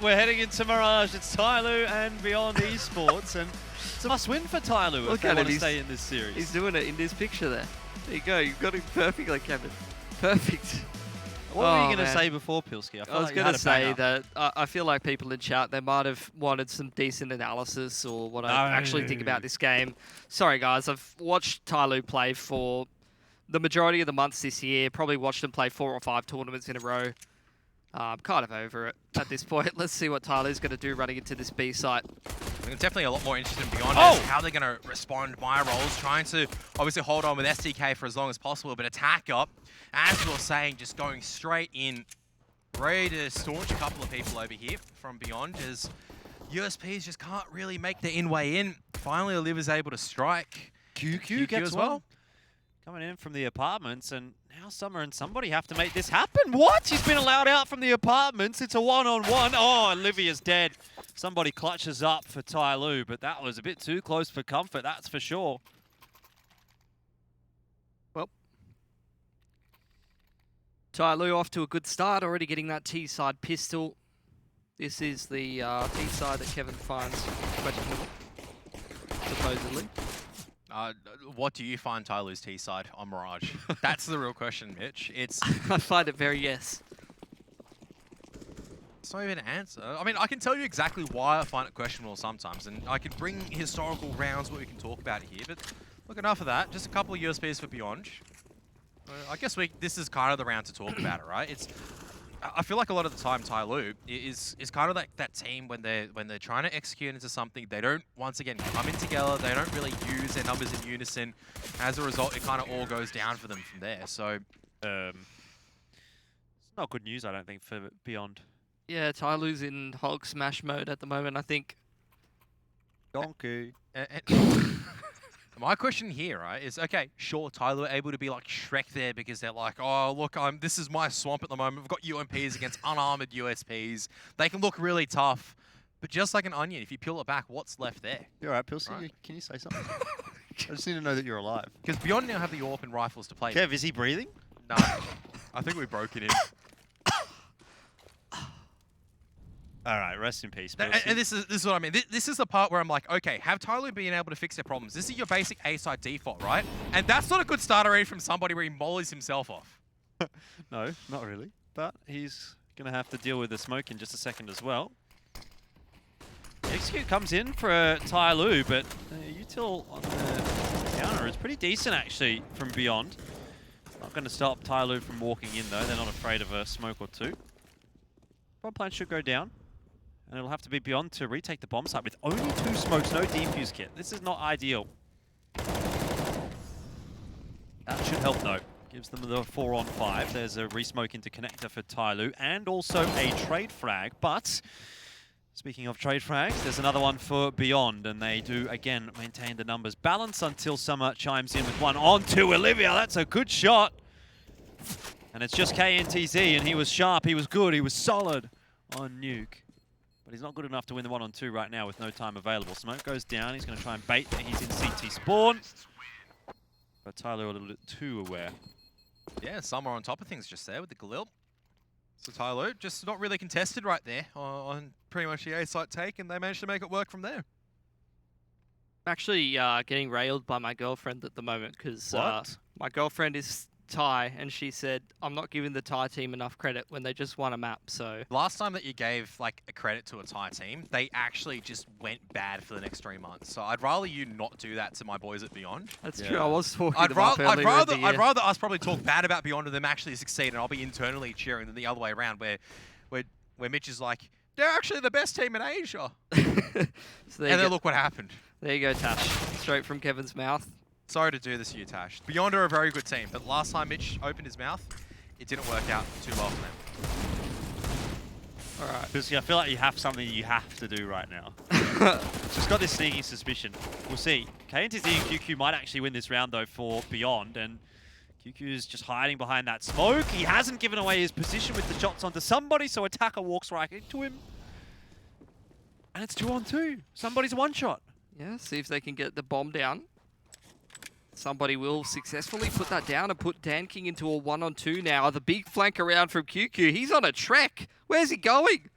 We're heading into Mirage. It's TYLOO and Beyond Esports, and it's a must-win for TYLOO if they want to stay in this series. He's doing it in this picture there. There you go. You've got it perfectly, Kevin. Perfect. What were you going to say before, Pilski? I was going to say that I feel like people in chat, they might have wanted some decent analysis or what I actually think about this game. Sorry, guys. I've watched TYLOO play for the majority of the months this year. Probably watched them play 4 or 5 tournaments in a row. I'm kind of over it at this point. Let's see what TYLOO's going to do running into this B site. I'm definitely a lot more interested in Beyond how they're going to respond to my roles, trying to obviously hold on with SDK for as long as possible, but attack up, as you're saying, just going straight in, ready to staunch a couple of people over here from Beyond, as USPs just can't really make their in-way in. Finally, Oliver's able to strike. QQ gets as well. Coming in from the apartments, and now Summer and somebody have to make this happen. What? He's been allowed out from the apartments. It's a one-on-one. Oh, Olivia's dead. Somebody clutches up for TYLOO, but that was a bit too close for comfort, that's for sure. Well, TYLOO off to a good start, already getting that T-side pistol. This is the T-side that Kevin finds questionable, supposedly. What do you find TYLOO's T-side on Mirage? That's the real question, Mitch. It's I find it very yes. It's not even an answer. I mean, I can tell you exactly why I find it questionable sometimes, and I can bring historical rounds what we can talk about here, but look, enough of that. Just a couple of USPs for Beyond. I guess this is kind of the round to talk about it, right? I feel like a lot of the time TYLOO is kind of like that team when they're trying to execute into something, they don't once again come in together, they don't really use their numbers in unison. As a result, it kind of all goes down for them from there. So it's not good news, I don't think, for Beyond. Yeah, TYLOO's in Hog Smash mode at the moment, I think. Donkey. My question here, right, is, okay, sure, TYLOO are able to be like Shrek there because they're like, oh, look, this is my swamp at the moment. We've got UMPs against unarmored USPs. They can look really tough. But just like an onion, if you peel it back, what's left there? You're right, Pilsy. Right. Can you say something? I just need to know that you're alive. Because Beyond now have the AWP and rifles to play. Kev, is he breathing? No. I think we broke it in. All right, rest in peace. And this is what I mean. This is the part where I'm like, okay, have TYLOO been able to fix their problems? This is your basic A-side default, right? And that's not a good starter read from somebody where he mollies himself off. No, not really. But he's going to have to deal with the smoke in just a second as well. Execute comes in for TYLOO, but Util on the counter is pretty decent, actually, from Beyond. Not going to stop TYLOO from walking in, though. They're not afraid of a smoke or two. Bomb plant should go down. And it'll have to be Beyond to retake the bomb site with only 2 smokes, no defuse kit. This is not ideal. That should help though. Gives them the 4-on-5. There's a resmoke into connector for TYLOO and also a trade frag. But speaking of trade frags, there's another one for Beyond, and they do again maintain the numbers balance until Summer chimes in with one onto Olivia. That's a good shot. And it's just KNTZ, and he was sharp, he was good, he was solid on Nuke. But he's not good enough to win the 1-on-2 right now with no time available. Smoke goes down, he's going to try and bait that he's in CT spawn. But TYLOO a little bit too aware. Yeah, Summer on top of things just there with the Galil. So TYLOO just not really contested right there on pretty much the A-site take, and they managed to make it work from there. I'm actually getting railed by my girlfriend at the moment because my girlfriend is Thai, and she said, I'm not giving the Thai team enough credit when they just won a map, so... Last time that you gave, like, a credit to a Thai team, they actually just went bad for the next 3 months. So I'd rather you not do that to my boys at Beyond. That's true, I was talking I'd about rather us probably talk bad about Beyond and them actually succeed, and I'll be internally cheering than the other way around, where Mitch is like, they're actually the best team in Asia. So then look what happened. There you go, Tash. Straight from Kevin's mouth. Sorry to do this to you, Tash. Beyond are a very good team, but last time Mitch opened his mouth, it didn't work out too well for them. Alright. Because I feel like you have something you have to do right now. Just got this sneaking suspicion. We'll see. KNTZ and QQ might actually win this round, though, for Beyond, and QQ is just hiding behind that smoke. He hasn't given away his position with the shots onto somebody, so Attacker walks right into him. And it's 2-on-2. Somebody's one-shot. Yeah, see if they can get the bomb down. Somebody will successfully put that down and put Dan King into a 1-on-2 now. The big flank around from QQ. He's on a trek. Where's he going?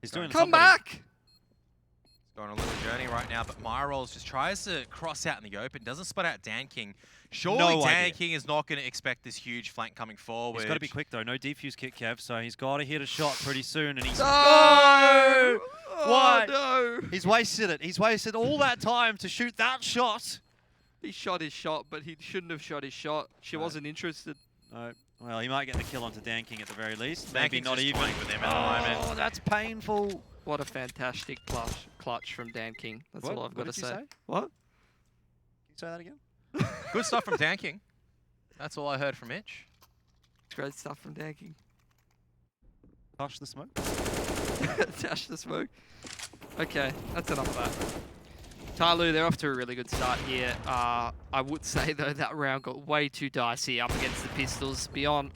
He's doing Come somebody. back! He's going on a little journey right now, but Mirage just tries to cross out in the open, doesn't spot out Dan King. Surely No Dan idea. King is not going to expect this huge flank coming forward. He's got to be quick though. No defuse kit, Kev, so he's got to hit a shot pretty soon. And he's No! Why? Oh, no! He's wasted it. He's wasted all that time to shoot that shot. He shot his shot, but he shouldn't have shot his shot. She No. wasn't interested. No. Well, he might get the kill onto Dan King at the very least. Dan Maybe King's not just even. toying with him at the moment. Oh, that's painful. What a fantastic clutch from Dan King. That's all I've got to What did you say. say? What? Can you say that again? Good stuff from Dan King. That's all I heard from Mitch. It's great stuff from Dan King. Touch the smoke. Dash the smoke. Okay, that's enough of that. TYLOO, they're off to a really good start here. I would say, though, that round got way too dicey up against the Pistols. Beyond,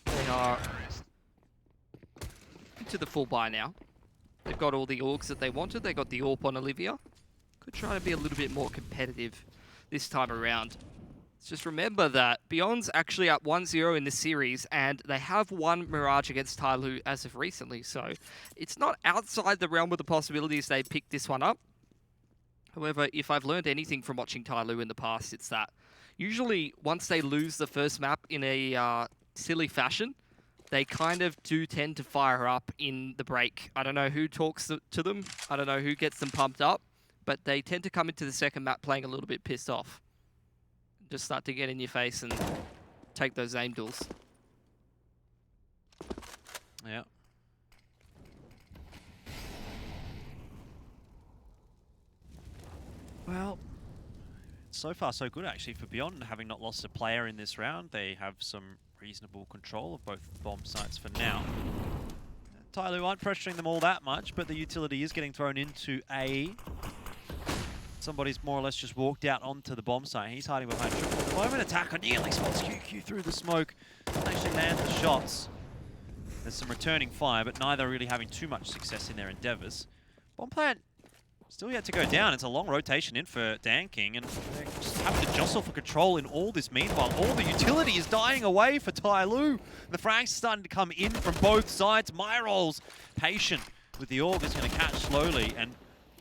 they are into the full buy now. They've got all the orgs that they wanted. They got the AWP on Olivia. Could try to be a little bit more competitive this time around. Just remember that Beyond's actually up 1-0 in the series, and they have won Mirage against TYLOO as of recently, so it's not outside the realm of the possibilities they picked this one up. However, if I've learned anything from watching TYLOO in the past, it's that usually once they lose the first map in a silly fashion, they kind of do tend to fire up in the break. I don't know who talks to them, I don't know who gets them pumped up, but they tend to come into the second map playing a little bit pissed off. Just start to get in your face and take those aim duels. Yeah. Well, so far so good actually for Beyond, having not lost a player in this round. They have some reasonable control of both bomb sites for now. TYLOO aren't pressuring them all that much, but the utility is getting thrown into A. Somebody's more or less just walked out onto the bomb site. He's hiding behind triple. At the moment, attacker nearly spots QQ through the smoke. Doesn't actually land the shots. There's some returning fire, but neither really having too much success in their endeavors. Bomb plant still yet to go down. It's a long rotation in for Dan King, and they're just having to jostle for control in all this meanwhile. All the utility is dying away for TYLOO. The frags are starting to come in from both sides. Mirage patient with the AUG is going to catch slowly, and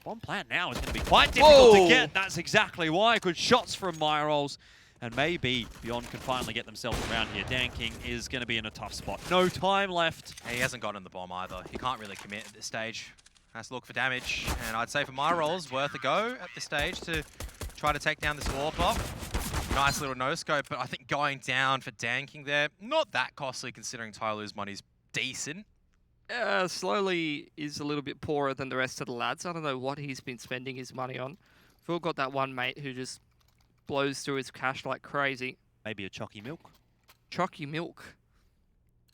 bomb plant now is going to be quite difficult to get. That's exactly why. Good shots from Mirage. And maybe Beyond can finally get themselves around here. Dan King is going to be in a tough spot. No time left. He hasn't gotten the bomb either. He can't really commit at this stage. Has to look for damage. And I'd say for Mirage, worth a go at this stage to try to take down this warp off. Nice little no-scope, but I think going down for Dan King there, not that costly considering TYLOO's money's decent. Slowly is a little bit poorer than the rest of the lads. I don't know what he's been spending his money on. We've all got that one mate who just blows through his cash like crazy. Maybe a chalky milk. Chalky milk.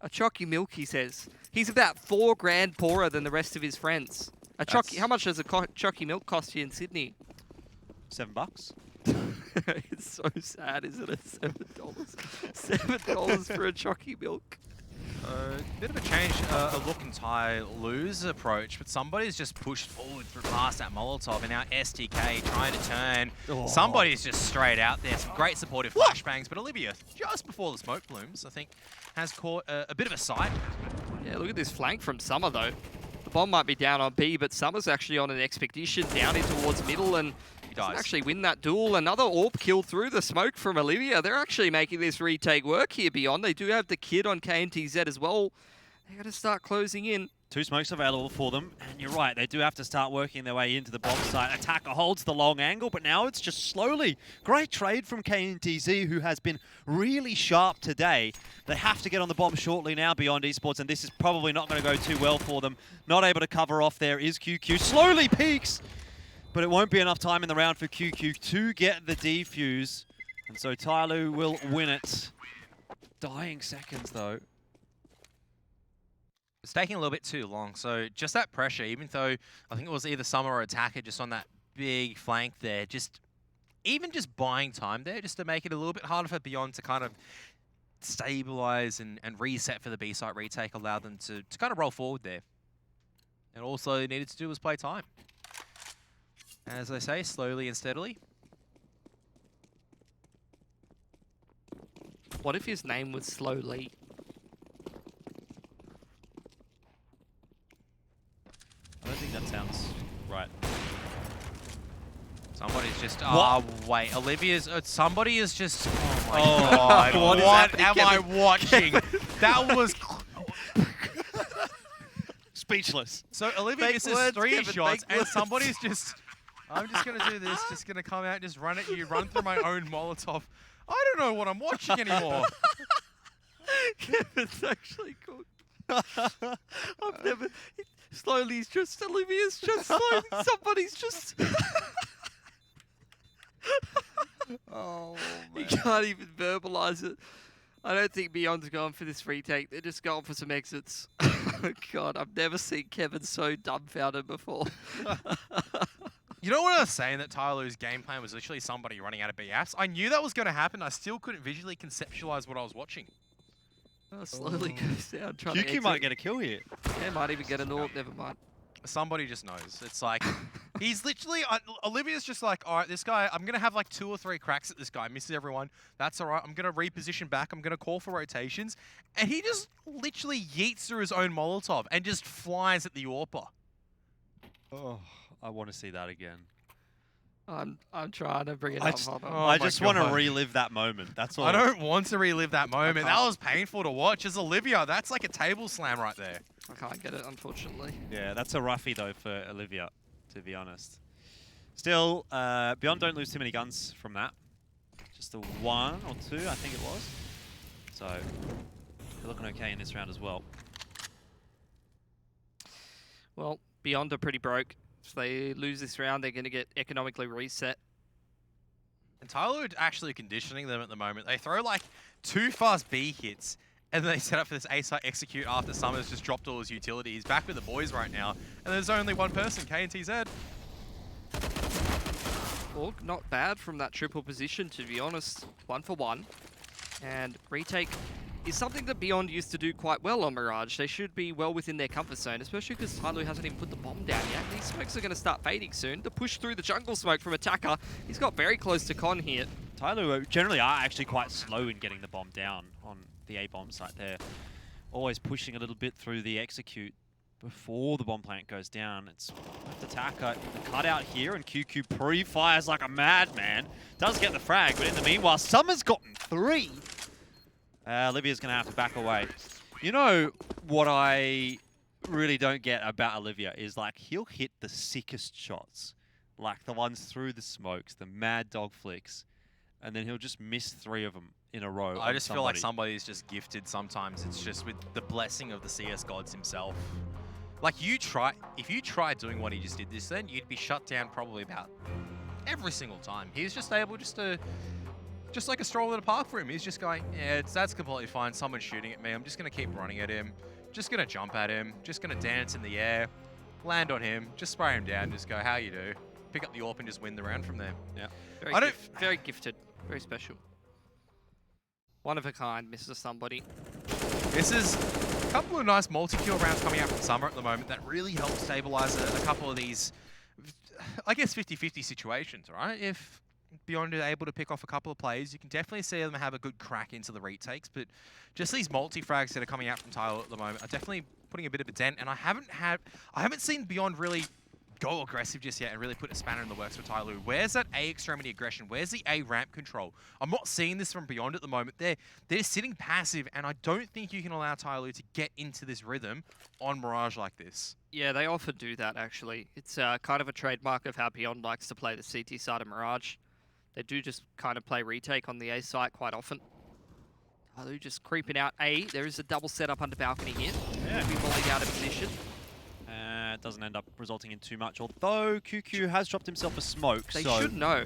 A chalky milk, he says. He's about $4 grand poorer than the rest of his friends. A chalky, how much does a chalky milk cost you in Sydney? $7. It's so sad, isn't it? $7. $7 for a chalky milk. Bit of a change, a look in TYLOO's approach, but somebody's just pushed forward through past that Molotov, and now STK trying to turn. Oh. Somebody's just straight out there. Some great supportive flashbangs, but Olivia, just before the smoke blooms, I think, has caught a bit of a sight. Yeah, look at this flank from Summer, though. The bomb might be down on B, but Summer's actually on an expedition down in towards middle, and doesn't actually win that duel. Another AWP kill through the smoke from Olivia. They're actually making this retake work here Beyond. They do have the kid on KNTZ as well. They got to start closing in. 2 smokes available for them, and you're right, they do have to start working their way into the bomb site. Attacker holds the long angle, but now it's just slowly. Great trade from KNTZ, who has been really sharp today. They have to get on the bomb shortly now, Beyond Esports, and this is probably not going to go too well for them. Not able to cover off there is QQ. Slowly peaks, but it won't be enough time in the round for QQ to get the defuse. And so TYLOO will win it. Dying seconds, though. It's taking a little bit too long, so just that pressure, even though I think it was either Summer or Attacker just on that big flank there, even just buying time there just to make it a little bit harder for Beyond to kind of stabilize and reset for the B site retake, allow them to kind of roll forward there. And all Slowly needed to do was play time. As I say, slowly and steadily. What if his name was Slowly? that sounds right. Somebody's just. What? Wait. Olivia's. Somebody is just. Oh my Oh, god. what is What happening, am I Kevin? watching? That was. Speechless. So Olivia Fake misses words, 3 Kevin, shots, fake and words. somebody's just. I'm just gonna do this. Just gonna come out, and just run at you, run through my own Molotov. I don't know what I'm watching anymore. Kevin's actually cooked. I've never. Slowly, he's just. Olivia's just slowly. Somebody's just. Oh, You can't even verbalize it. I don't think Beyond's going for this retake. They're just going for some exits. God, I've never seen Kevin so dumbfounded before. You know what I was saying? That TYLOO's game plan was literally somebody running out of BFs? I knew that was going to happen. I still couldn't visually conceptualize what I was watching. Slowly goes down, trying to QQ exit. might get a kill here. Yeah, might even get an AWP, never mind. Somebody just knows. It's like, he's literally, Olivia's just like, all right, this guy, I'm going to have like 2 or 3 cracks at this guy. Misses everyone. That's all right. I'm going to reposition back. I'm going to call for rotations. And he just literally yeets through his own Molotov and just flies at the AWPer. Oh, I want to see that again. I'm trying to bring it I up. just- Hold on. Oh I my just want to God. relive that moment. That's all. I don't want to relive that moment. That can't. was painful to watch. As Olivia, that's like a table slam right there. I can't get it, unfortunately. Yeah, that's a roughie though for Olivia, to be honest. Still, Beyond don't lose too many guns from that. Just a 1 or 2, I think it was. So, they're looking okay in this round as well. Well, Beyond are pretty broke. If they lose this round, they're going to get economically reset. And TYLOO actually conditioning them at the moment. They throw like 2 fast B hits, and then they set up for this A-site execute after Summers just dropped all his utility. He's back with the boys right now, and there's only one person, KNTZ. Well, not bad from that triple position, to be honest. 1 for 1. And retake is something that Beyond used to do quite well on Mirage. They should be well within their comfort zone, especially because TYLOO hasn't even put the bomb down yet. These smokes are going to start fading soon. The push through the jungle smoke from Attacker, he's got very close to Con here. TYLOO generally are actually quite slow in getting the bomb down on the A-bomb site. They're always pushing a little bit through the execute before the bomb plant goes down. It's left Attacker the cutout here, and QQ pre-fires like a madman. Does get the frag, but in the meanwhile, Summer's gotten 3. Olivia's going to have to back away. You know what I really don't get about Olivia is like he'll hit the sickest shots, like the ones through the smokes, the mad dog flicks, and then he'll just miss 3 of them in a row. I just feel like somebody's just gifted sometimes. It's just with the blessing of the CS gods himself. Like if you try doing what he just did this, then you'd be shut down probably about every single time. He's just able just like a stroll in the park for him. He's just going, yeah, that's completely fine. Someone's shooting at me. I'm just going to keep running at him. Just going to jump at him. Just going to dance in the air. Land on him. Just spray him down. Just go, how you do? Pick up the AWP and just win the round from there. Yeah. Very gifted. Very special. One of a kind, misses somebody. This is a couple of nice multi-kill rounds coming out from Summer at the moment that really help stabilize a couple of these, I guess, 50-50 situations, right? If Beyond are able to pick off a couple of plays, you can definitely see them have a good crack into the retakes, but just these multi-frags that are coming out from TYLOO at the moment are definitely putting a bit of a dent, and I haven't seen Beyond really go aggressive just yet and really put a spanner in the works for TYLOO. Where's that A extremity aggression? Where's the A ramp control? I'm not seeing this from Beyond at the moment. They're sitting passive, and I don't think you can allow TYLOO to get into this rhythm on Mirage like this. Yeah, they often do that, actually. It's kind of a trademark of how Beyond likes to play the CT side of Mirage. They do just kind of play retake on the A site quite often. TYLOO just creeping out A. There is a double setup under balcony here. Yeah. Be volleyed out of position. It doesn't end up resulting in too much, although QQ has dropped himself a smoke, They so... should know.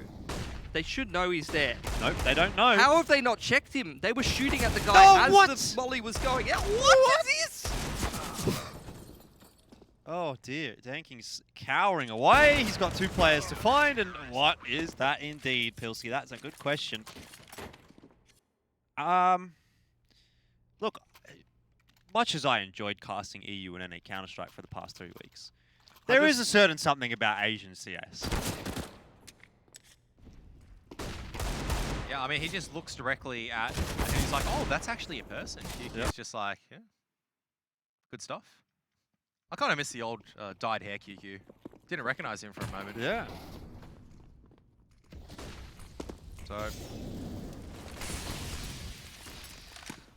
They should know he's there. Nope, they don't know. How have they not checked him? They were shooting at the guy as what? the volley was going out. What is this? Oh dear, Danking's cowering away. He's got 2 players to find, and what is that indeed, Pilsy? That's a good question. Look, much as I enjoyed casting EU and NA Counter-Strike for the past 3 weeks, there is a certain something about Asian CS. Yeah, I mean, he just looks directly at, and he's like, oh, that's actually a person. He's just like, yeah, good stuff. I kind of miss the old dyed hair QQ. Didn't recognize him for a moment. Yeah. So,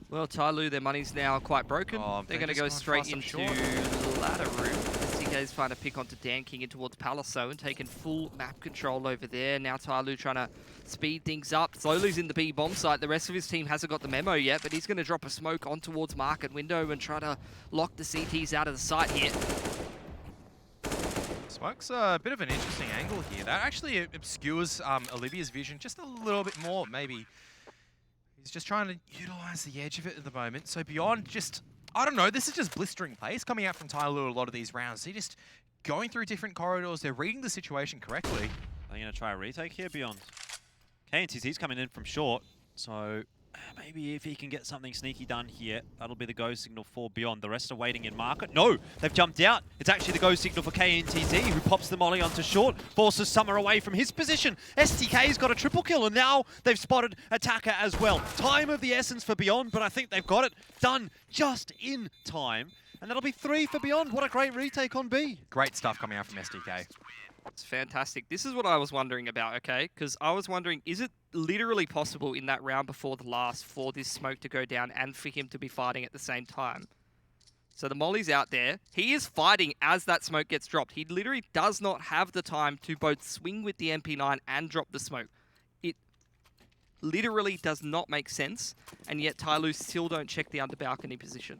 Well, TYLOO, their money's now quite broken. Oh, They're they going to just go gone straight fast up into short. ladder room. STK's trying to pick onto Dan King in towards Palace Zone, taking full map control over there. Now TYLOO trying to speed things up. TYLOO's in the B bomb site. The rest of his team hasn't got the memo yet, but he's going to drop a smoke on towards market window and try to lock the CTs out of the site here. Smoke's a bit of an interesting angle here. That actually obscures Olivia's vision just a little bit more, maybe. He's just trying to utilize the edge of it at the moment. So Beyond just, I don't know, this is just blistering pace coming out from TYLOO a lot of these rounds. They're just going through different corridors. They're reading the situation correctly. Are they going to try a retake here, Beyond? KNTZ's coming in from short, so maybe if he can get something sneaky done here, that'll be the go signal for Beyond. The rest are waiting in market. No, they've jumped out. It's actually the go signal for KNTZ, who pops the molly onto short, forces Summer away from his position. STK's got a triple kill, and now they've spotted Attacker as well. Time of the essence for Beyond, but I think they've got it done just in time. And that'll be 3 for Beyond. What a great retake on B. Great stuff coming out from STK. It's fantastic. This is what I was wondering about, okay? Because I was wondering, is it literally possible in that round before the last for this smoke to go down and for him to be fighting at the same time? So the molly's out there. He is fighting as that smoke gets dropped. He literally does not have the time to both swing with the MP9 and drop the smoke. It literally does not make sense, and yet TYLOO still don't check the under balcony position.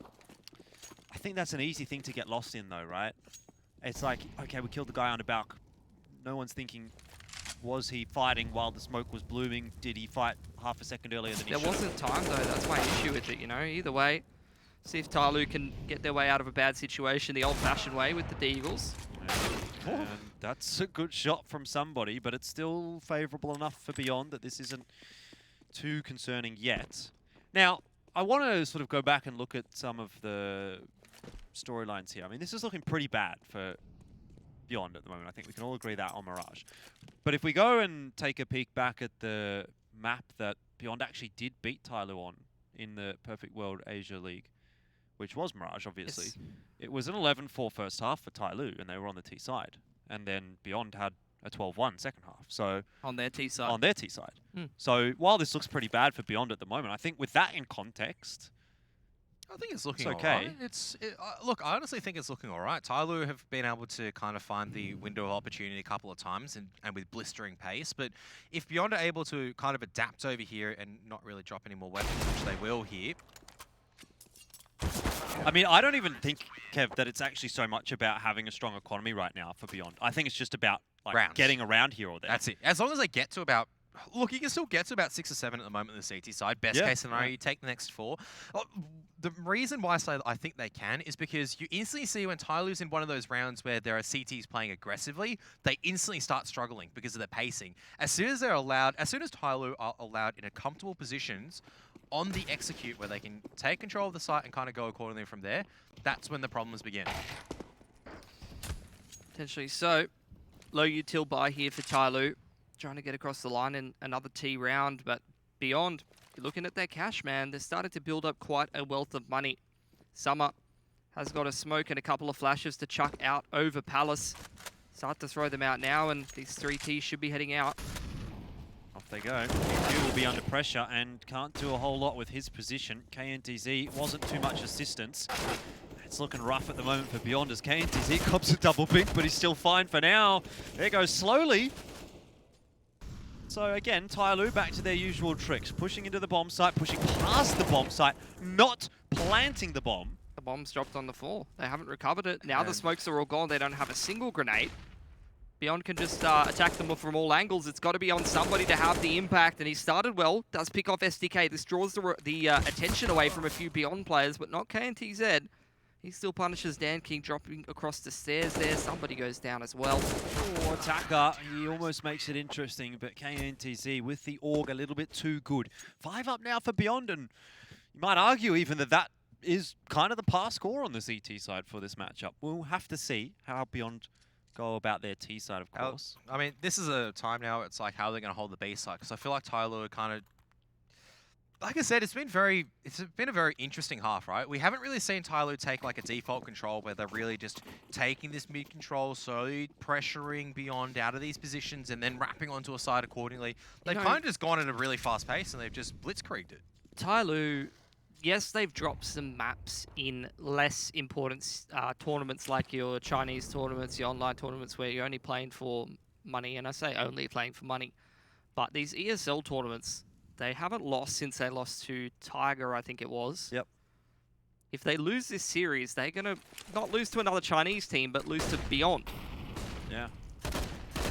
I think that's an easy thing to get lost in, though, right? It's like, okay, we killed the guy under balc. No one's thinking, was he fighting while the smoke was blooming? Did he fight half a second earlier than he should have? There wasn't time, though. That's my issue with it, you know? Either way, see if TYLOO can get their way out of a bad situation the old-fashioned way with the D-Eagles. And that's a good shot from somebody, but it's still favourable enough for Beyond that this isn't too concerning yet. Now, I want to sort of go back and look at some of the storylines here. I mean, this is looking pretty bad for Beyond at the moment. I think we can all agree that on Mirage. But if we go and take a peek back at the map that Beyond actually did beat TYLOO on in the Perfect World Asia League, which was Mirage, obviously, Yes. it was an 11-4 first half for TYLOO, and they were on the T side. And then Beyond had a 12-1 second half. So On their T side. on their T side. Hmm. So while this looks pretty bad for Beyond at the moment, I think with that in context, I think it's looking okay. alright. Look, I honestly think it's looking alright. TYLOO have been able to kind of find the window of opportunity a couple of times and with blistering pace. But if Beyond are able to kind of adapt over here and not really drop any more weapons, which they will here. I mean, I don't even think, Kev, that it's actually so much about having a strong economy right now for Beyond. I think it's just about like Rounds. getting around here or there. That's it. As long as they get to about... Look, you can still get to about 6 or 7 at the moment on the CT side. Best Yeah, case scenario, yeah. you take the next 4. The reason why I say that I think they can is because you instantly see when TYLOO's in one of those rounds where there are CTs playing aggressively, they instantly start struggling because of their pacing. As soon as TYLOO are allowed in a comfortable positions on the execute where they can take control of the site and kind of go accordingly from there, that's when the problems begin. Potentially. So, low util buy here for TYLOO. Trying to get across the line in another T round, but Beyond, you're looking at their cash, man. They're starting to build up quite a wealth of money. Summer has got a smoke and a couple of flashes to chuck out over Palace. Start to throw them out now, and these 3 Ts should be heading out. Off they go. QQ will be under pressure and can't do a whole lot with his position. KNTZ wasn't too much assistance. It's looking rough at the moment for Beyond as KNTZ cops a double pick, but he's still fine for now. There goes slowly. So again, TYLOO back to their usual tricks. Pushing into the bomb site, pushing past the bomb site, not planting the bomb. The bomb's dropped on the floor. They haven't recovered it. Now the And- smokes are all gone. They don't have a single grenade. Beyond can just attack them from all angles. It's got to be on somebody to have the impact, and he started well. Does pick off SDK. This draws the attention away from a few Beyond players, but not KNTZ. He still punishes Dan King, dropping across the stairs there. Somebody goes down as well. Oh, Attacker, he almost makes it interesting, but KNTZ with the AUG a little bit too good. 5 up now for Beyond, and you might argue even that is kind of the pass score on the CT side for this matchup. We'll have to see how Beyond go about their T side, of course. I mean, this is a time now, it's like how they're going to hold the B side, because I feel like TYLOO are kind of... like I said, it's been a very interesting half, right? We haven't really seen TYLOO take like a default control where they're really just taking this mid control, slowly pressuring Beyond out of these positions and then wrapping onto a side accordingly. They've kind of just gone at a really fast pace and they've just blitzkrieged it. TYLOO, yes, they've dropped some maps in less important tournaments like your Chinese tournaments, your online tournaments where you're only playing for money, and I say only playing for money. But these ESL tournaments, they haven't lost since they lost to Tiger, I think it was. Yep. If they lose this series, they're going to not lose to another Chinese team, but lose to Beyond. Yeah.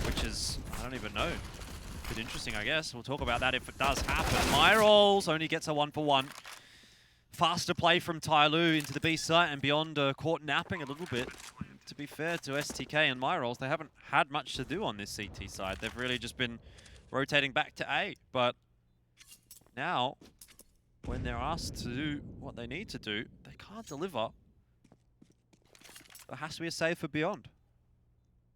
Which is, I don't even know. A bit interesting, I guess. We'll talk about that if it does happen. Mirage only gets a 1-for-1. Faster play from TYLOO into the B site, and Beyond caught napping a little bit. To be fair to STK and Mirage, they haven't had much to do on this CT side. They've really just been rotating back to A. But now, when they're asked to do what they need to do, they can't deliver. There has to be a save for Beyond.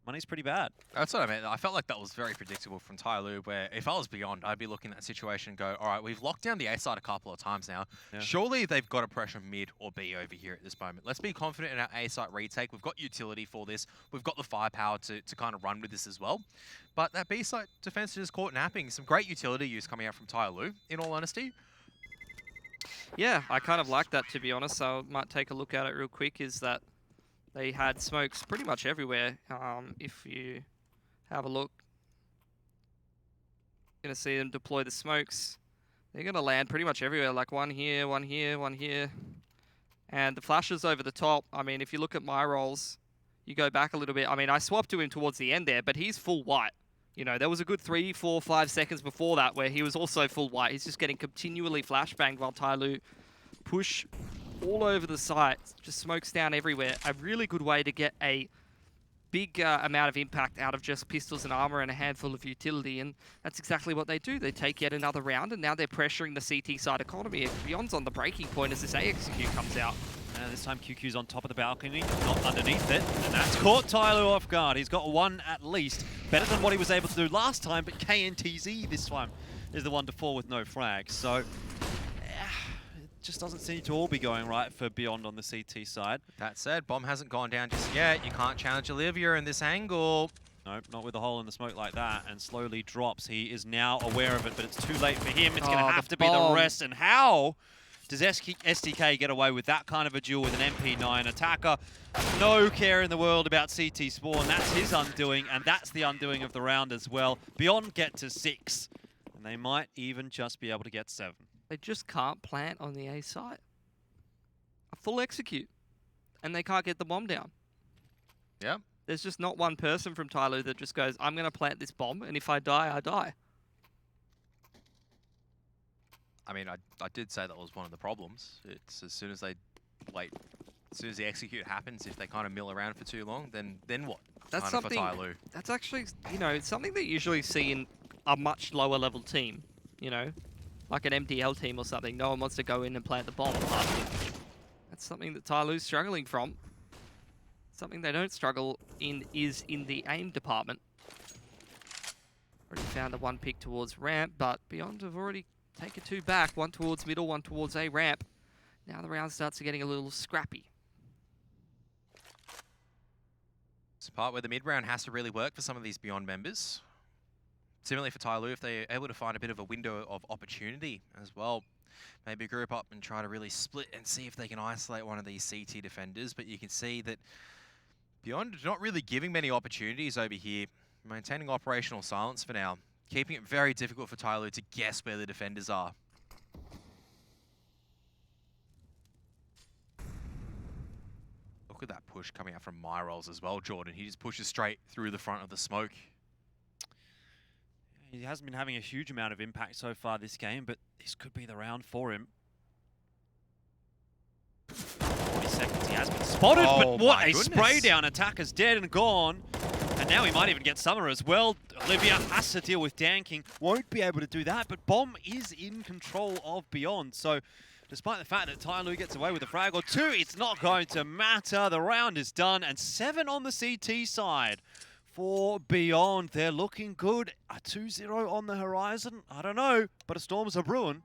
Money's pretty bad. That's what I meant. I felt like that was very predictable from TYLOO, where if I was Beyond, I'd be looking at that situation and go, all right, we've locked down the A side a couple of times now. Yeah. Surely they've got a pressure mid or B over here at this moment. Let's be confident in our A side retake. We've got utility for this. We've got the firepower to kind of run with this as well. But that B side defense just caught napping. Some great utility use coming out from TYLOO, in all honesty. Yeah, I kind of like that, to be honest. So I might take a look at it real quick, is that they had smokes pretty much everywhere. If you have a look, you're going to see them deploy the smokes. They're going to land pretty much everywhere, like one here, one here, one here. And the flashes over the top, I mean, if you look at my rolls, you go back a little bit. I mean, I swapped to him towards the end there, but he's full white. You know, there was a good 3, 4, 5 seconds before that where he was also full white. He's just getting continually flashbanged while TYLOO push all over the site, just smokes down everywhere. A really good way to get a big amount of impact out of just pistols and armor and a handful of utility, and that's exactly what they do. They take yet another round, and now they're pressuring the CT side economy. Beyond's on the breaking point as this A execute comes out. This time QQ's on top of the balcony, not underneath it, and that's caught TYLOO off guard. He's got one at least, better than what he was able to do last time, but KNTZ this time is the one to fall with no frag. So just doesn't seem to all be going right for Beyond on the CT side. That said, Bomb hasn't gone down just yet. You can't challenge Olivia in this angle. Nope, not with a hole in the smoke like that, and slowly drops. He is now aware of it, but it's too late for him. It's going to have to be the rest. And how does STK get away with that kind of a duel with an MP9 attacker? No care in the world about CT Spawn. That's his undoing, and that's the undoing of the round as well. Beyond get to 6, and they might even just be able to get 7. They just can't plant on the A site. A full execute. And they can't get the bomb down. Yeah. There's just not one person from TYLOO that just goes, I'm going to plant this bomb, and if I die, I die. I mean, I did say that was one of the problems. It's as soon as they wait, as soon as the execute happens, if they kind of mill around for too long, then what? That's kind of something, for TYLOO. That's actually, you know, it's something that you usually see in a much lower level team, you know? Like an MDL team or something. No one wants to go in and plant the bomb. That's something that TYLOO's struggling from. Something they don't struggle in is in the aim department. Already found a 1 pick towards ramp, but Beyond have already taken 2 back. 1 towards middle, 1 towards A ramp. Now the round starts getting a little scrappy. It's the part where the mid round has to really work for some of these Beyond members. Similarly for TYLOO, if they're able to find a bit of a window of opportunity as well, maybe group up and try to really split and see if they can isolate one of these CT defenders. But you can see that Beyond not really giving many opportunities over here, maintaining operational silence for now, keeping it very difficult for TYLOO to guess where the defenders are. Look at that push coming out from Mirage as well, Jordan. He just pushes straight through the front of the smoke. He hasn't been having a huge amount of impact so far this game, but this could be the round for him. 40 seconds, he has been spotted, but what a spray down. Attacker's dead and gone. And now he might even get Summer as well. Olivia has to deal with Danking. Won't be able to do that, but Bomb is in control of Beyond. So despite the fact that TYLOO gets away with a frag or 2, it's not going to matter. The round is done, and 7 on the CT side. For Beyond, they're looking good. A 2-0 on the horizon? I don't know, but a storm's a brewing.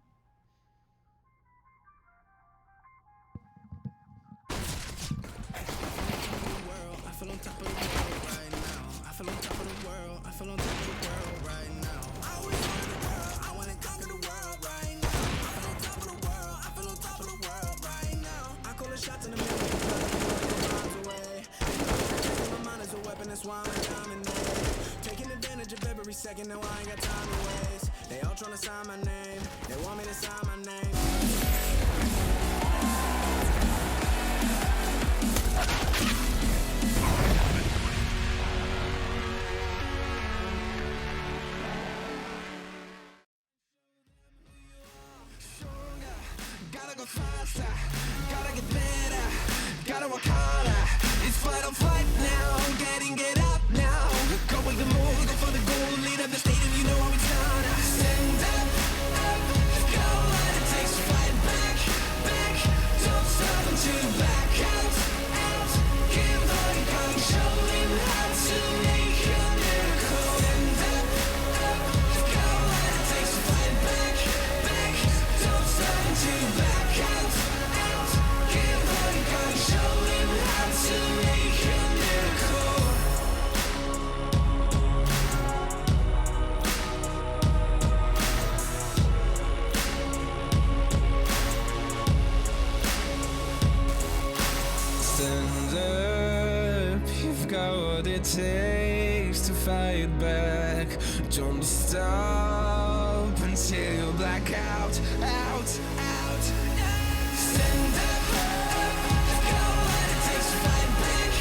feel on top of the world right now. I always wanted the world, I wanna conquer the world right now. I feel on top of the world, I feel on top of the world right now. I call the shots in the middle, miles away. My mind is a weapon, that's why I'm a dominate. Taking advantage of every second, now I ain't got time to waste. They all tryna sign my name, they want me to sign my name. Gotta go faster, gotta get better, gotta work harder. It's fight or flight now, get up now. Go with the move, go for the goal, lead up the stadium, you know how it's done. Stand up, go on, it takes to fight back, don't stop until you back out. Give all you got, show him how to make a miracle. Stand up, go on, it takes to fight back, don't stop until you back out. Give all you got, show him how to make a miracle. Stand up, you've got what it takes to fight back. Don't stop until you black out. Stand up, go on, it takes to fight back.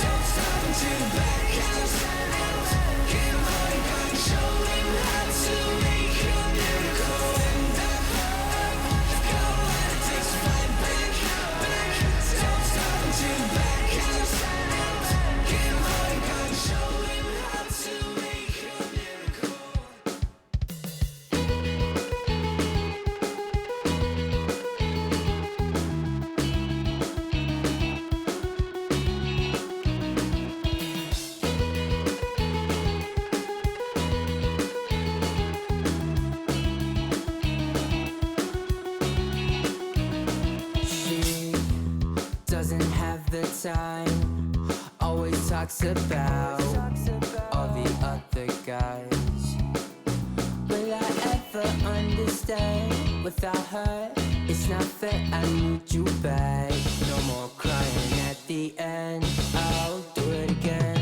Don't stop until you back out. Give all you got, show him how to make a miracle. Stand up, go on, it takes to fight back. Don't stop until you back out. Give all you got, show him how to make a miracle. She doesn't have the time, always talks about all the other guys. Will I ever understand? Without her, it's not fair, I need you back. No more crying at the end, I'll do it again.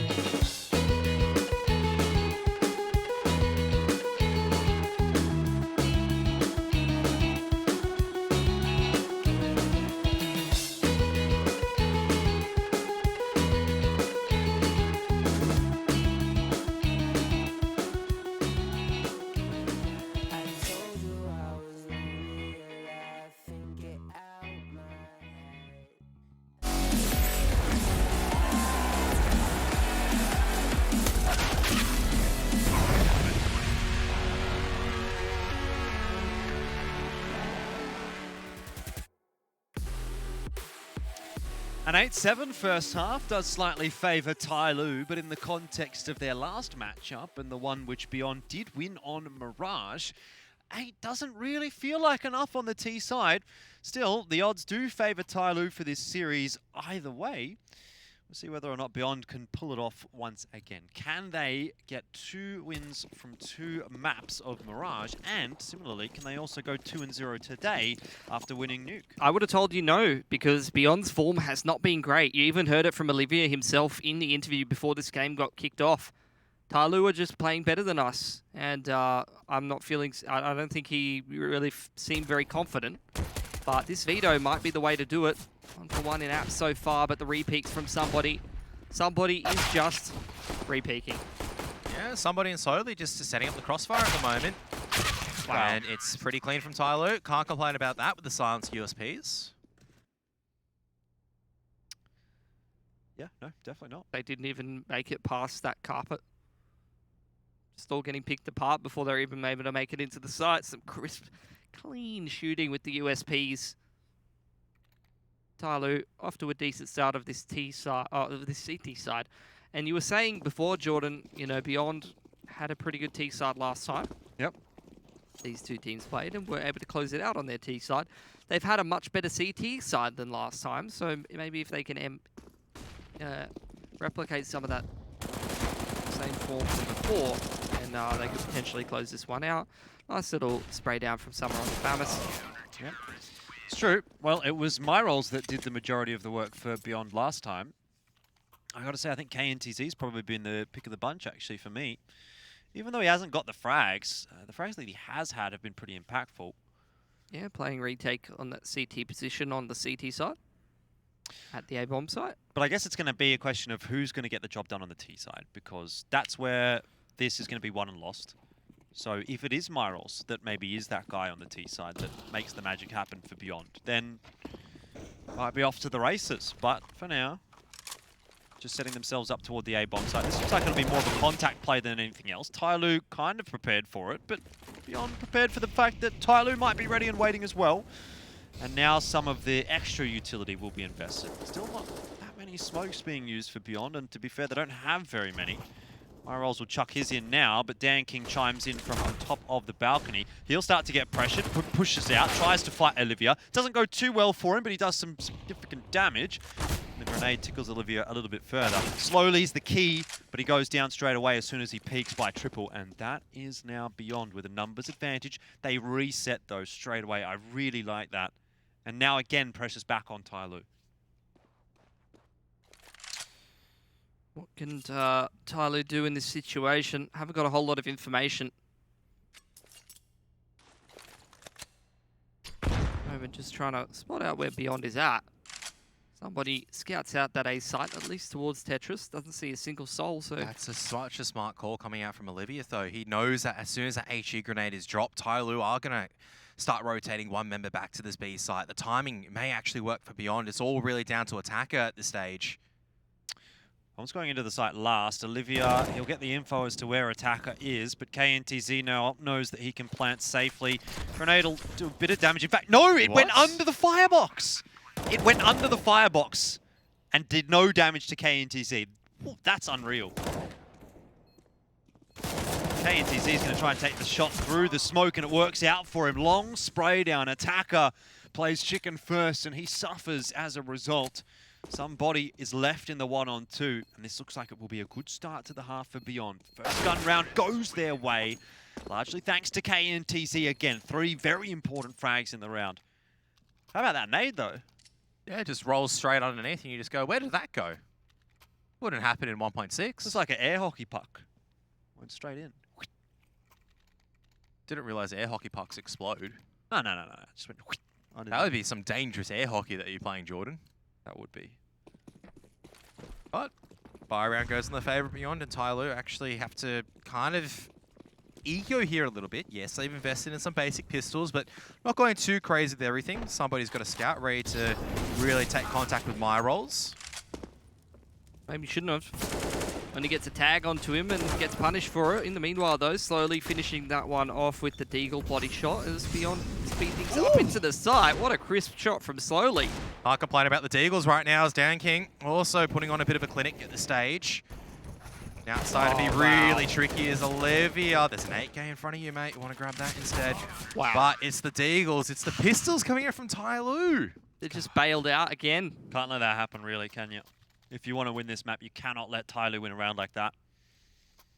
I told you I was lonely, I think it out my head. An 8-7 first half does slightly favour TYLOO, but in the context of their last matchup and the one which Beyond did win on Mirage, 8 doesn't really feel like enough on the T side. Still, the odds do favour TYLOO for this series either way. We'll see whether or not Beyond can pull it off once again. Can they get 2 wins from 2 maps of Mirage? And similarly, can they also go 2-0 today after winning Nuke? I would have told you no, because Beyond's form has not been great. You even heard it from Olivia himself in the interview before this game got kicked off. TYLOO are just playing better than us, and I'm not feeling... I don't think he really seemed very confident, but this veto might be the way to do it. 1-for-1 in apps so far, but the repeats from somebody. Somebody is just repeaking. Yeah, somebody in Solely just setting up the crossfire at the moment. Wow. And it's pretty clean from TYLOO. Can't complain about that with the silenced USPs. Yeah, no, definitely not. They didn't even make it past that carpet. Still getting picked apart before they're even able to make it into the site. Some crisp, clean shooting with the USPs. TYLOO off to a decent start of this T side, this CT side. And you were saying before, Jordan, you know, Beyond had a pretty good T side last time. Yep. These two teams played and were able to close it out on their T side. They've had a much better CT side than last time, so maybe if they can replicate some of that same form from before, and they could potentially close this one out. Nice little spray down from Summer on the FAMAS. Yep. It's true. Well, it was Mirage that did the majority of the work for Beyond last time. I got to say, I think KNTZ's probably been the pick of the bunch, actually, for me. Even though he hasn't got the frags that he has had have been pretty impactful. Yeah, playing retake on that CT position on the CT side at the A-bomb site. But I guess it's going to be a question of who's going to get the job done on the T side, because that's where this is going to be won and lost. So if it is Mirage that maybe is that guy on the T side that makes the magic happen for Beyond, then might be off to the races. But for now, just setting themselves up toward the A-bomb site. This looks like it'll be more of a contact play than anything else. TYLOO kind of prepared for it, but Beyond prepared for the fact that TYLOO might be ready and waiting as well. And now some of the extra utility will be invested. Still not that many smokes being used for Beyond, and to be fair, they don't have very many. Mirage will chuck his in now, but Dan King chimes in from on top of the balcony. He'll start to get pressured, pushes out, tries to fight Olivia. Doesn't go too well for him, but he does some significant damage. The grenade tickles Olivia a little bit further. Slowly is the key, but he goes down straight away as soon as he peaks by triple, and that is now Beyond with a numbers advantage. They reset those straight away. I really like that. And now again, pressure's back on TYLOO. What can TYLOO do in this situation? Haven't got a whole lot of information. Moment just trying to spot out where Beyond is at. Somebody scouts out that A site, at least towards Tetris. Doesn't see a single soul, so... That's such a smart call coming out from Olivia, though. He knows that as soon as that HE grenade is dropped, TYLOO are going to start rotating one member back to this B site. The timing may actually work for Beyond. It's all really down to Attacker at this stage. Bomb's going into the site last. Olivia, he'll get the info as to where Attacker is, but KNTZ now knows that he can plant safely. Grenade will do a bit of damage. In fact, no, it went under the firebox. It went under the firebox and did no damage to KNTZ. Ooh, that's unreal. KNTZ is going to try and take the shot through the smoke, and it works out for him. Long spray down. Attacker plays chicken first, and he suffers as a result. Somebody is left in the 1-on-2, and this looks like it will be a good start to the half for Beyond. First gun round goes their way, largely thanks to KNTZ again. 3 very important frags in the round. How about that nade, though? Yeah, it just rolls straight underneath, and you just go, where did that go? Wouldn't happen in 1.6. It's like an air hockey puck. Went straight in. Didn't realize air hockey pucks explode. No. Just went underneath. That would be some dangerous air hockey that you're playing, Jordan. That would be. But buy round goes in the favour of Beyond, and TYLOO actually have to kind of ego here a little bit. Yes, they've invested in some basic pistols, but not going too crazy with everything. Somebody's got a scout ready to really take contact with Mirage. Maybe shouldn't have. When he gets a tag onto him and gets punished for it. In the meanwhile, though, slowly finishing that one off with the Deagle body shot as Beyond speed things up into the site. What a crisp shot from Slowly. Can't complain about the Deagles right now as Dan King also putting on a bit of a clinic at the stage. Now it's starting to be really tricky as Olivia. There's an 8K in front of you, mate. You want to grab that instead. Wow. But it's the Deagles. It's the pistols coming out from TYLOO. They just bailed out again. Can't let that happen, really, can you? If you want to win this map, you cannot let TYLOO win a round like that.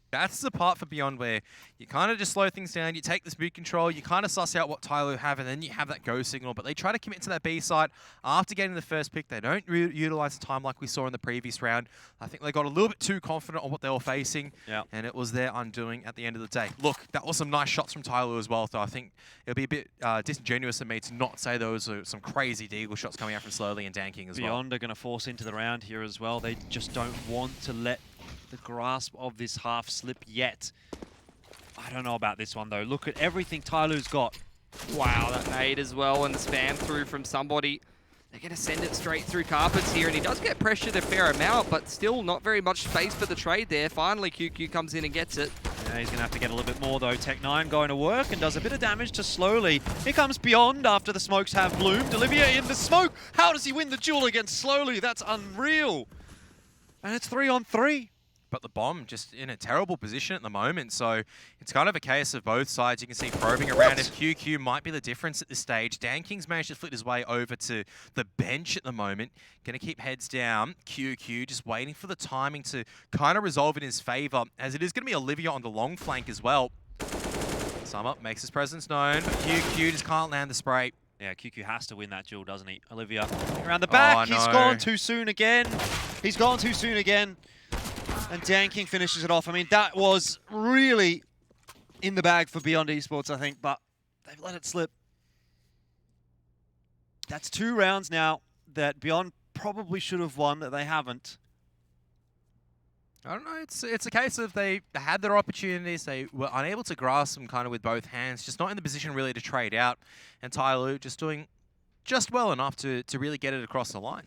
That's the part for Beyond where you kind of just slow things down, you take the speed control, you kind of suss out what TYLOO have, and then you have that go signal. But they try to commit to that B side after getting the first pick. They don't utilize the time like we saw in the previous round. I think they got a little bit too confident on what they were facing, and it was their undoing at the end of the day. Look, that was some nice shots from TYLOO as well, though. I think it'll be a bit disingenuous of me to not say those are some crazy Deagle shots coming out from Slowly and Dan King as well. Beyond are going to force into the round here as well. They just don't want to let the grasp of this half slip yet. I don't know about this one, though. Look at everything TYLOO's got. Wow, that nade as well, and the spam through from somebody. They're going to send it straight through carpets here, and he does get pressured a fair amount, but still not very much space for the trade there. Finally, QQ comes in and gets it. Yeah, he's going to have to get a little bit more, though. Tech9 going to work and does a bit of damage to Slowly. Here comes Beyond after the smokes have bloomed. Olivia in the smoke. How does he win the duel against Slowly? That's unreal. And it's 3-on-3. but the bomb just in a terrible position at the moment. So it's kind of a case of both sides. You can see probing around if QQ might be the difference at this stage. Dan King's managed to flit his way over to the bench at the moment. Going to keep heads down. QQ just waiting for the timing to kind of resolve in his favor, as it is going to be Olivia on the long flank as well. Summer makes his presence known, but QQ just can't land the spray. Yeah, QQ has to win that duel, doesn't he? Olivia around the back. Oh, He's no. gone too soon again. He's gone too soon again. And Dan King finishes it off. I mean, that was really in the bag for Beyond Esports, I think, but they've let it slip. That's 2 rounds now that Beyond probably should have won that they haven't. I don't know, it's a case of they had their opportunities, they were unable to grasp them kind of with both hands, just not in the position really to trade out, and TYLOO just doing just well enough to really get it across the line.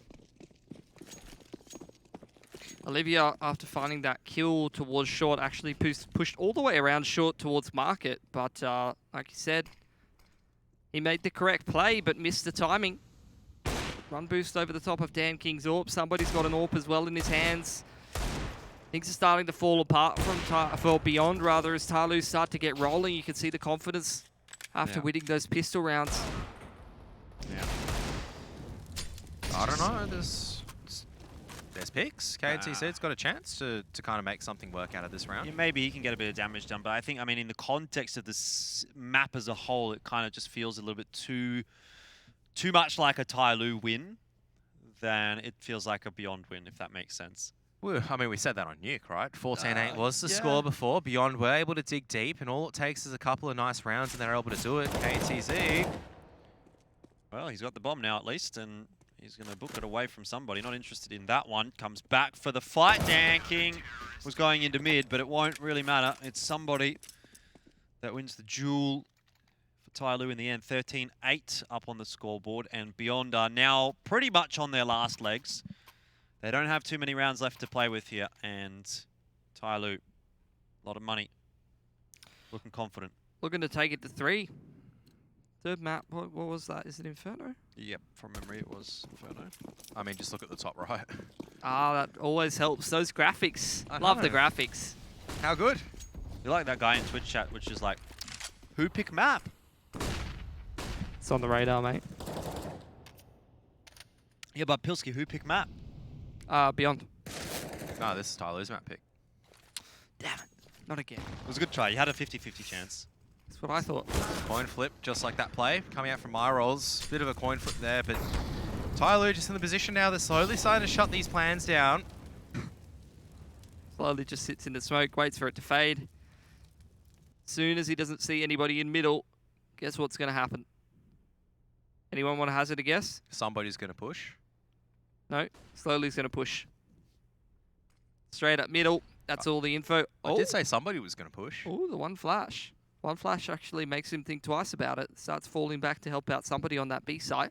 Olivia, after finding that kill towards short, actually pushed all the way around short towards market, but like you said, he made the correct play but missed the timing. Run boost over the top of Dan King's AWP. Somebody's got an AWP as well in his hands. Things are starting to fall apart for Beyond, rather, as TYLOO start to get rolling. You can see the confidence after winning those pistol rounds. Yeah. I don't know, there's picks. KNTC's got a chance to kind of make something work out of this round. Yeah, maybe he can get a bit of damage done, but I think, I mean, in the context of this map as a whole, it kind of just feels a little bit too much like a TYLOO win than it feels like a Beyond win, if that makes sense. Well, I mean, we said that on Nuke, right? 14-8 was the score before. Beyond were able to dig deep, and all it takes is a couple of nice rounds, and they're able to do it. KNTZ. Well, he's got the bomb now at least, and he's going to book it away from somebody. Not interested in that one. Comes back for the fight. Dan King was going into mid, but it won't really matter. It's somebody that wins the duel for TYLOO in the end. 13-8 up on the scoreboard, and Beyond are now pretty much on their last legs. They don't have too many rounds left to play with here, and TYLOO, a lot of money. Looking confident. Looking to take it to 3. Third map, what was that? Is it Inferno? Yep, from memory it was Inferno. I mean, just look at the top right. Ah, that always helps. Those graphics. I Love the know. graphics. How good? You like that guy in Twitch chat, which is like, who pick map? It's on the radar, mate. Yeah, but Pilsky, who pick map? Beyond. No, this is TYLOO's map pick. Damn it. Not again. It was a good try. You had a 50-50 chance. That's what I thought. Coin flip, just like that play. Coming out from my rolls. Bit of a coin flip there, but TYLOO just in the position now. They're slowly starting to shut these plans down. Slowly just sits in the smoke, waits for it to fade. Soon as he doesn't see anybody in middle, guess what's going to happen? Anyone want to hazard a guess? Somebody's going to push. No. Slowly he's going to push. Straight up middle. That's all the info. I did say somebody was going to push. Oh, the one flash. One flash actually makes him think twice about it. Starts falling back to help out somebody on that B site.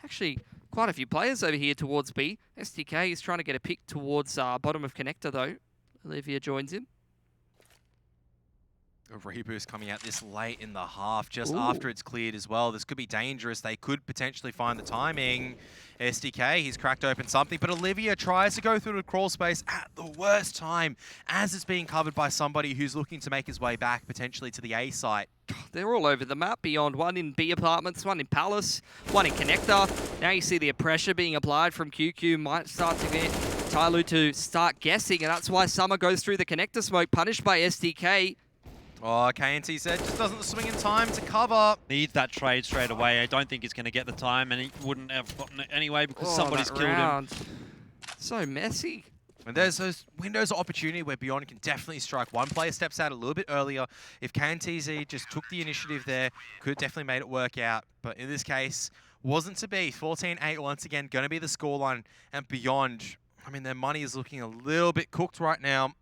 Actually, quite a few players over here towards B. STK is trying to get a pick towards bottom of connector though. Olivia joins him. A reboost coming out this late in the half, just Ooh. after it's cleared as well. This could be dangerous. They could potentially find the timing. SDK, he's cracked open something, but Olivia tries to go through the crawl space at the worst time, as it's being covered by somebody who's looking to make his way back, potentially to the A site. They're all over the map. Beyond, one in B apartments, one in Palace, one in connector. Now you see the pressure being applied from QQ. Might start to get TYLOO to start guessing, and that's why Summer goes through the connector smoke, punished by SDK. Oh, KNT said just doesn't swing in time to cover. Needs that trade straight away. I don't think he's going to get the time, and he wouldn't have gotten it anyway because somebody's that killed round. So messy. And there's those windows of opportunity where Beyond can definitely strike. One player steps out a little bit earlier. If KNTZ just took the initiative there, could definitely made it work out. But in this case, wasn't to be. 14-8 once again, going to be the scoreline. And Beyond, I mean, their money is looking a little bit cooked right now.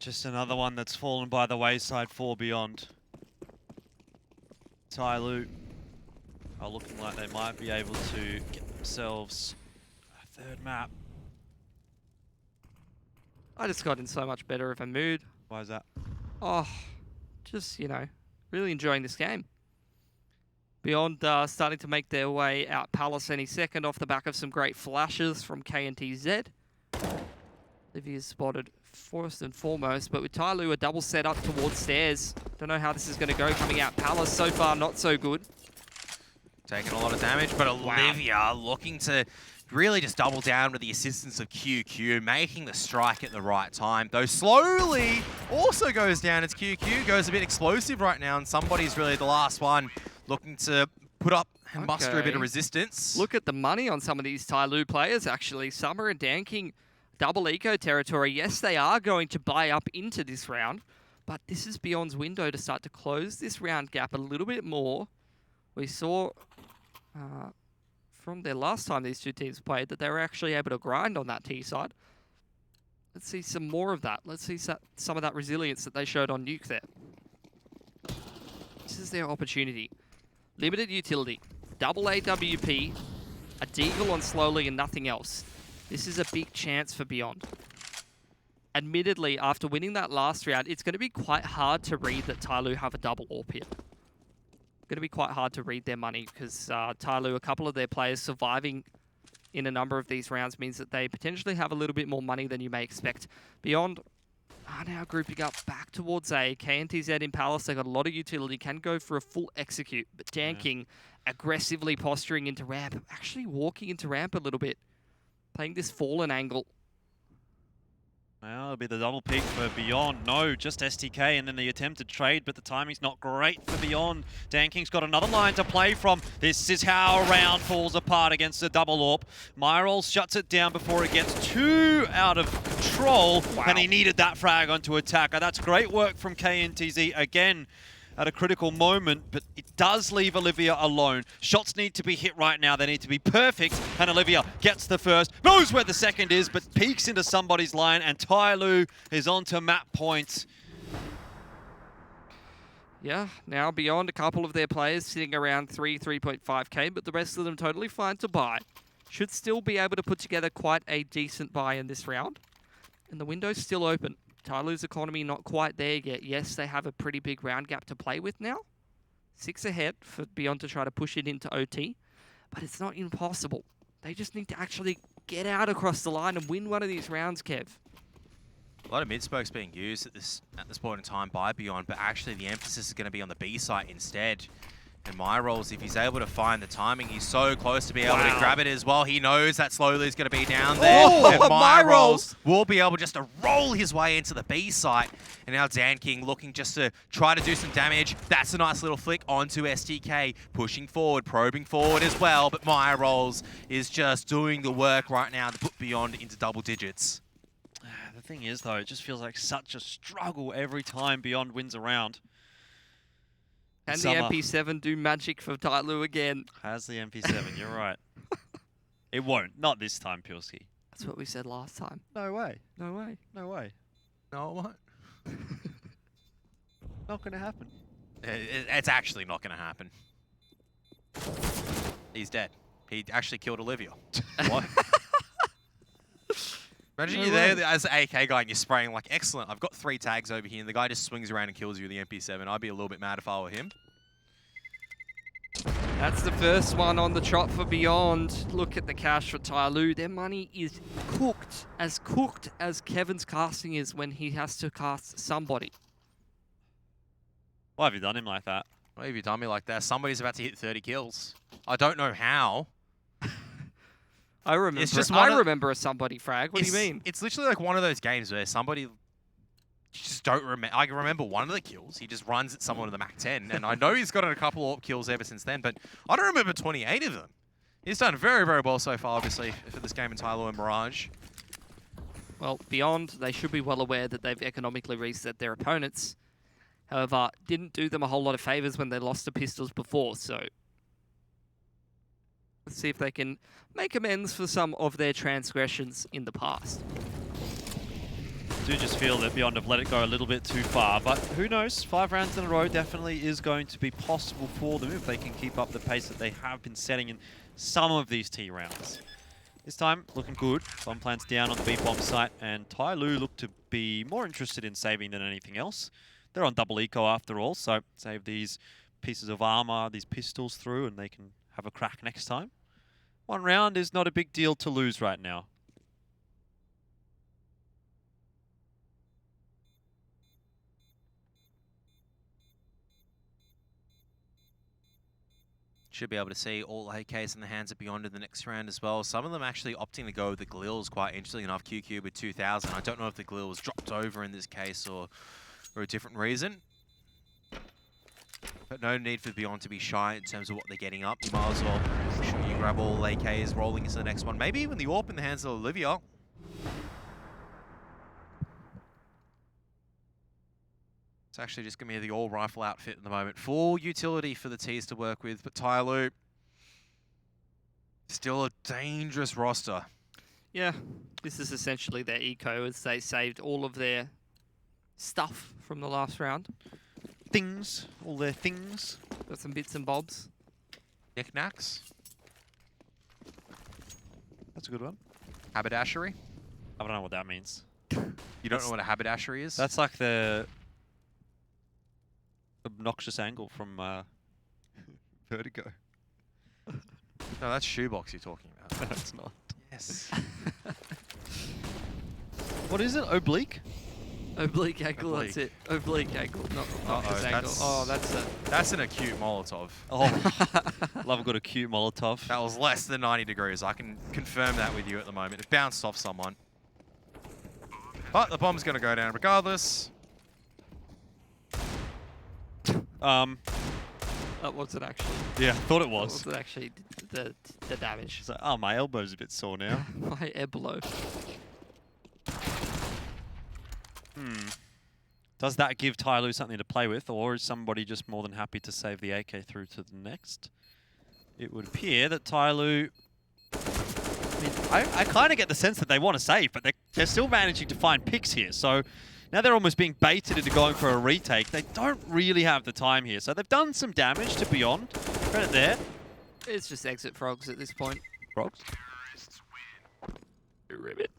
Just another one that's fallen by the wayside for Beyond. TYLOO are looking like they might be able to get themselves a third map. I just got in so much better of a mood. Why is that? Oh, just, you know, really enjoying this game. Beyond starting to make their way out Palace any second off the back of some great flashes from KNTZ. Olivia's spotted first and foremost, but with TYLOO a double set up towards stairs. Don't know how this is going to go coming out Palace. So far, not so good. Taking a lot of damage, but Olivia looking to really just double down with the assistance of QQ, making the strike at the right time. Though slowly also goes down as QQ goes a bit explosive right now, and somebody's really the last one looking to put up and muster a bit of resistance. Look at the money on some of these TYLOO players, actually. Summer and Danking, double eco territory. Yes, they are going to buy up into this round, but this is Beyond's window to start to close this round gap a little bit more. We saw from their last time these two teams played that they were actually able to grind on that T side. Let's see some more of that. Let's see some of that resilience that they showed on Nuke there. This is their opportunity. Limited utility, double AWP, a deagle on slowly and nothing else. This is a big chance for Beyond. Admittedly, after winning that last round, it's going to be quite hard to read that TYLOO have a double AWP here. Going to be quite hard to read their money because TYLOO, a couple of their players surviving in a number of these rounds means that they potentially have a little bit more money than you may expect. Beyond are now grouping up back towards A. KNTZ in Palace, they got a lot of utility, can go for a full execute, but Danking aggressively posturing into ramp, actually walking into ramp a little bit, playing this fallen angle. Well, it'll be the double peak for Beyond. No, just STK and then the attempted trade, but the timing's not great for Beyond. Danking's got another line to play from. This is how a round falls apart against the double AWP. Myrol shuts it down before it gets too out of control, and he needed that frag onto attacker. That's great work from KNTZ again at a critical moment, but it does leave Olivia alone. Shots need to be hit right now. They need to be perfect, and Olivia gets the first, knows where the second is, but peeks into somebody's line, and TYLOO is on to map point. Yeah, now Beyond, a couple of their players sitting around 3.5k, but the rest of them totally fine to buy. Should still be able to put together quite a decent buy in this round, and the window's still open. TYLOO's economy not quite there yet. Yes, they have a pretty big round gap to play with now. 6 ahead for Beyond to try to push it into OT. But it's not impossible. They just need to actually get out across the line and win one of these rounds, Kev. A lot of mid-smokes being used at this point in time by Beyond, but actually the emphasis is going to be on the B site instead. And Myrol's, if he's able to find the timing, he's so close to be able to grab it as well. He knows that slowly is going to be down there. And Myrol's will be able just to roll his way into the B site. And now Danking looking just to try to do some damage. That's a nice little flick onto STK, pushing forward, probing forward as well. But Myrol's is just doing the work right now to put Beyond into double digits. The thing is, though, it just feels like such a struggle every time Beyond wins a round. Can the MP7 do magic for TYLOO again? Has the MP7, you're right. It won't. Not this time, Pilski. That's what we said last time. No way. No way. No way. No, what? Not going to happen. It's actually not going to happen. He's dead. He actually killed Olivia. What? Imagine you're there as an AK guy and you're spraying like, excellent, I've got 3 tags over here, and the guy just swings around and kills you with the MP7. I'd be a little bit mad if I were him. That's the first one on the trot for Beyond. Look at the cash for TYLOO. Their money is cooked as Kevin's casting is when he has to cast somebody. Why have you done him like that? Why have you done me like that? Somebody's about to hit 30 kills. I don't know how. I remember. It's just I remember a somebody frag. What do you mean? It's literally like one of those games where somebody just don't remember. I can remember one of the kills. He just runs at someone in the Mac 10, and I know he's gotten a couple of kills ever since then, but I don't remember 28 of them. He's done very, very well so far, obviously, for this game in TYLOO and Mirage. Well, Beyond, they should be well aware that they've economically reset their opponents. However, didn't do them a whole lot of favors when they lost to Pistols before, so let's see if they can make amends for some of their transgressions in the past. I do just feel that Beyond have let it go a little bit too far, but who knows? 5 rounds in a row definitely is going to be possible for them if they can keep up the pace that they have been setting in some of these T rounds. This time, looking good. Bomb plants down on the B-bomb site, and TYLOO look to be more interested in saving than anything else. They're on double eco after all, so save these pieces of armor, these pistols through, and they can have a crack next time. One round is not a big deal to lose right now. Should be able to see all AKs in the hands of Beyond in the next round as well. Some of them actually opting to go with the Glills, quite interestingly enough. QQ with 2,000. I don't know if the Glill was dropped over in this case or for a different reason. But no need for Beyond to be shy in terms of what they're getting up. You might as well make sure you grab all AKs rolling into the next one. Maybe even the AWP in the hands of Olivia. It's actually just going to be the all-rifle outfit at the moment. Full utility for the T's to work with, but TYLOO, still a dangerous roster. Yeah, this is essentially their eco as they saved all of their stuff from the last round. Things, all their things. Got some bits and bobs. Knickknacks. That's a good one. Haberdashery. I don't know what that means. You don't know what a haberdashery is? That's like the obnoxious angle from Vertigo. No, that's shoebox you're talking about. No, it's not. Yes. What is it? Oblique? Oblique ankle, Oblique. that's it. Oblique ankle, not obnoxious ankle. that's- Oh, that's a... That's an acute Molotov. Oh, love a good acute Molotov. That was less than 90 degrees. I can confirm that with you at the moment. It bounced off someone. But the bomb's going to go down regardless. That wasn't actually... Yeah, thought it That was. wasn't actually the damage. It's like, oh, my elbow's a bit sore now. My elbow. Does that give TYLOO something to play with, or is somebody just more than happy to save the AK through to the next? It would appear that TYLOO... I kind of get the sense that they want to save, but they're still managing to find picks here. So now they're almost being baited into going for a retake. They don't really have the time here. So they've done some damage to Beyond. Credit there. It's just exit frogs at this point. Frogs? Ribbit.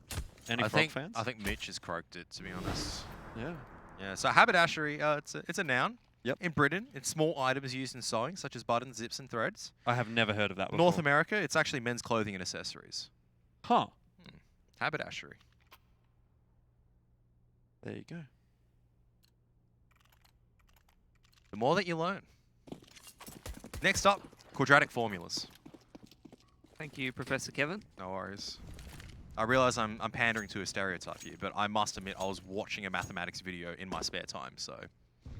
Any Frog fans? I think Mitch has croaked it, to be honest. Yeah. Yeah, so haberdashery, it's a noun. Yep. In Britain, it's small items used in sewing, such as buttons, zips, and threads. I have never heard of that before. North America, it's actually men's clothing and accessories. Huh. Haberdashery. There you go. The more that you learn. Next up, quadratic formulas. Thank you, Professor Kevin. No worries. I realize I'm pandering to a stereotype here, but I must admit I was watching a mathematics video in my spare time, so...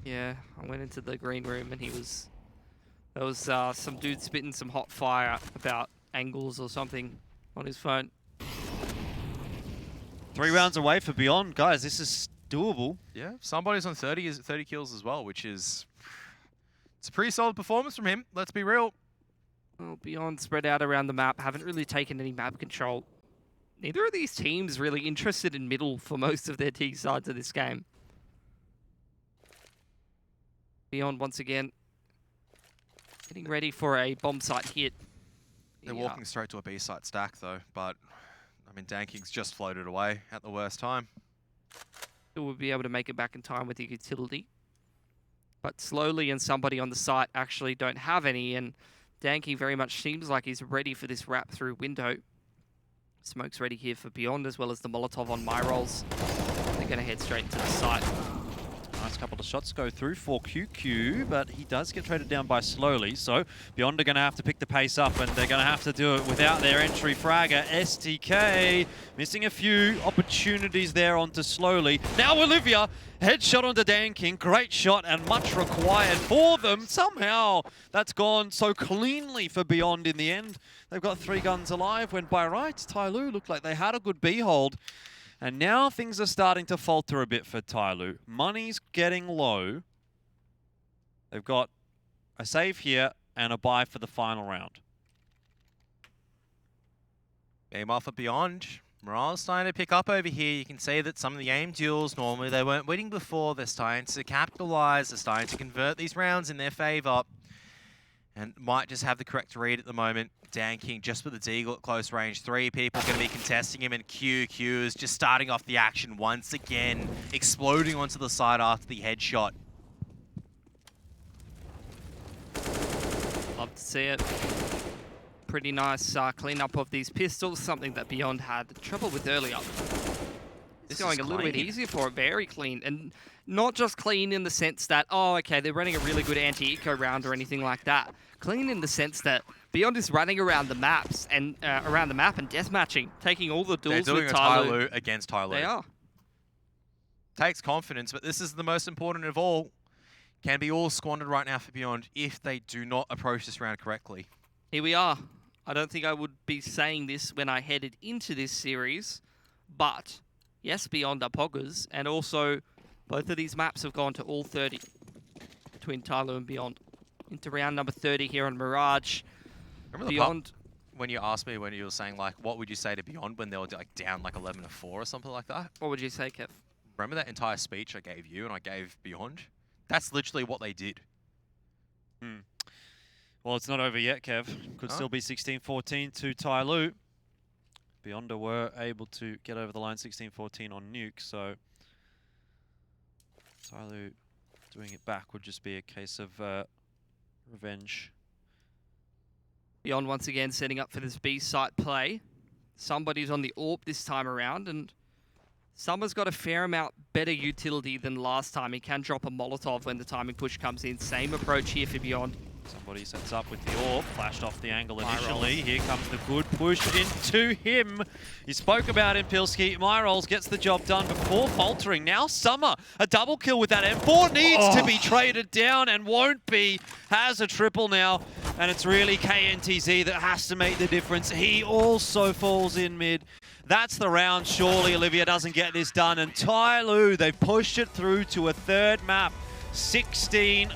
Yeah, I went into the green room and there was some dude spitting some hot fire about angles or something on his phone. 3 rounds away for Beyond. Guys, this is doable. Yeah, somebody's on 30 kills as well, which is... It's a pretty solid performance from him, let's be real. Well, Beyond spread out around the map, haven't really taken any map control. Neither of these teams really interested in middle for most of their T sides of this game. Beyond once again getting ready for a bomb site hit. They're walking straight to a B-site stack though, but I mean Danking's just floated away at the worst time. Still would be able to make it back in time with the utility. But slowly and somebody on the site actually don't have any, and Danky very much seems like he's ready for this wrap through window. Smoke's ready here for Beyond, as well as the Molotov on my rolls. They're going to head straight into the site. Nice couple of shots go through for QQ, but he does get traded down by Slowly. So Beyond are going to have to pick the pace up, and they're going to have to do it without their entry fragger. STK missing a few opportunities there onto Slowly. Now Olivia, headshot onto Danking. Great shot and much required for them. Somehow that's gone so cleanly for Beyond in the end. They've got 3 guns alive when by rights, TYLOO looked like they had a good B hold. And now things are starting to falter a bit for TYLOO. Money's getting low. They've got a save here and a buy for the final round. Aim off at Beyond. Mirage starting to pick up over here. You can see that some of the aim duels, normally they weren't winning before. They're starting to capitalize. They're starting to convert these rounds in their favor. And might just have the correct read at the moment. Dan King just with the Deagle at close range. 3 people going to be contesting him, and Q is just starting off the action once again, exploding onto the side after the headshot. Love to see it. Pretty nice cleanup of these pistols, something that Beyond had trouble with earlier. It's going a little bit easier for it, very clean. And not just clean in the sense that, oh, okay, they're running a really good anti-eco round or anything like that. Clean in the sense that Beyond is running around the maps and around the map and deathmatching, taking all the duels They're doing with a TYLOO. TYLOO against TYLOO. They are. Takes confidence, but this is the most important of all. Can be all squandered right now for Beyond if they do not approach this round correctly. Here we are. I don't think I would be saying this when I headed into this series, but yes, Beyond are poggers, and also both of these maps have gone to all 30 between TYLOO and Beyond. Into round number 30 here on Mirage. Remember Beyond, when you asked me when you were saying, like, what would you say to Beyond when they were like down like 11-4 or something like that? what would you say, Kev? Remember that entire speech I gave you and I gave Beyond? That's literally what they did. Well, it's not over yet, Kev. Could still be 16-14 to TYLOO. Beyonder were able to get over the line 16-14 on Nuke, so TYLOO doing it back would just be a case of revenge. Beyond once again setting up for this B site play. Somebody's on the AWP this time around, and Summer's got a fair amount better utility than last time. He can drop a Molotov when the timing push comes in. Same approach here for Beyond. Somebody sets up with the AWP, flashed off the angle initially. Here comes the good push into him. You spoke about him, Pilski. Myrolls gets the job done before faltering. Now Summer, a double kill with that M4, needs to be traded down and won't be. Has a triple now, and it's really KNTZ that has to make the difference. He also falls in mid. That's the round. Surely Olivia doesn't get this done, and TYLOO, they've pushed it through to a third map, 16-14.